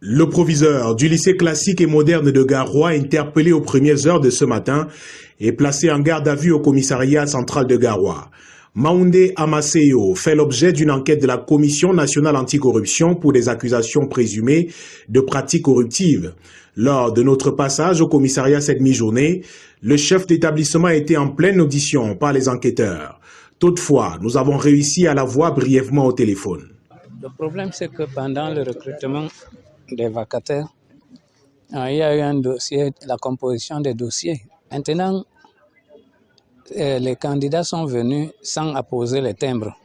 Le proviseur du lycée classique et moderne de Garoua, interpellé aux premières heures de ce matin, est placé en garde à vue au commissariat central de Garoua. Maoundé Amaseyo fait l'objet d'une enquête de la Commission nationale anticorruption pour des accusations présumées de pratiques corruptives. Lors de notre passage au commissariat cette mi-journée, le chef d'établissement a été en pleine audition par les enquêteurs. Toutefois, nous avons réussi à la voir brièvement au téléphone. Le problème, c'est que pendant le recrutement des vacataires, il y a eu un dossier, la composition des dossiers. Maintenant, les candidats sont venus sans apposer les timbres.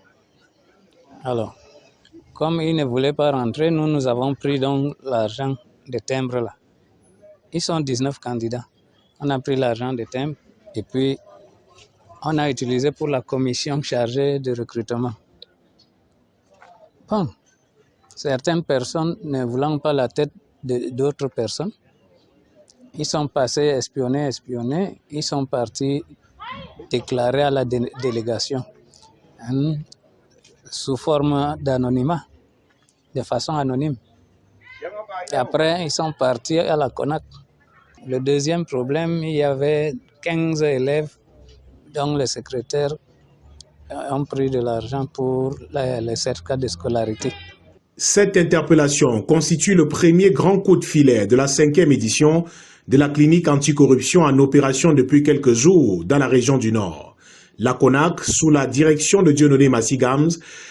Alors, comme ils ne voulaient pas rentrer, nous avons pris donc l'argent des timbres là. Ils sont 19 candidats. On a pris l'argent des timbres et puis on a utilisé pour la commission chargée de recrutement. Bon, certaines personnes ne voulant pas la tête d'autres personnes, ils sont passés espionner, ils sont partis déclarer à la délégation sous forme d'anonymat, de façon anonyme. Et après, ils sont partis à la CONAC. Le deuxième problème, il y avait 15 élèves dont les secrétaires ont pris de l'argent pour les certificats de scolarité. Cette interpellation constitue le premier grand coup de filet de la 5e édition de la clinique anticorruption en opération depuis quelques jours dans la région du Nord. La CONAC, sous la direction de Dieudonné Massigams,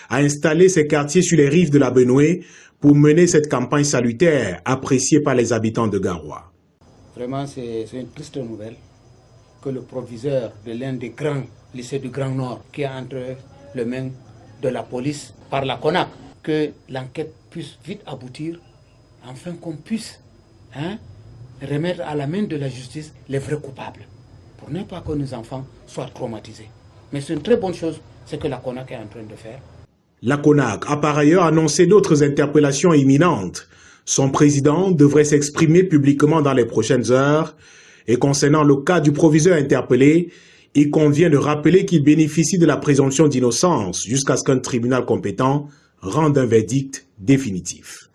a installé ses quartiers sur les rives de la Benoué pour mener cette campagne salutaire appréciée par les habitants de Garoua. Vraiment, c'est une triste nouvelle que le proviseur de l'un des grands lycées du Grand Nord, qui est entre les mains de la police par la CONAC, que l'enquête puisse vite aboutir, afin qu'on puisse remettre à la main de la justice les vrais coupables, pour ne pas que nos enfants soient traumatisés. Mais c'est une très bonne chose, ce que la CONAC est en train de faire. La CONAC a par ailleurs annoncé d'autres interpellations imminentes. Son président devrait s'exprimer publiquement dans les prochaines heures. Et concernant le cas du proviseur interpellé, il convient de rappeler qu'il bénéficie de la présomption d'innocence jusqu'à ce qu'un tribunal compétent rende un verdict définitif.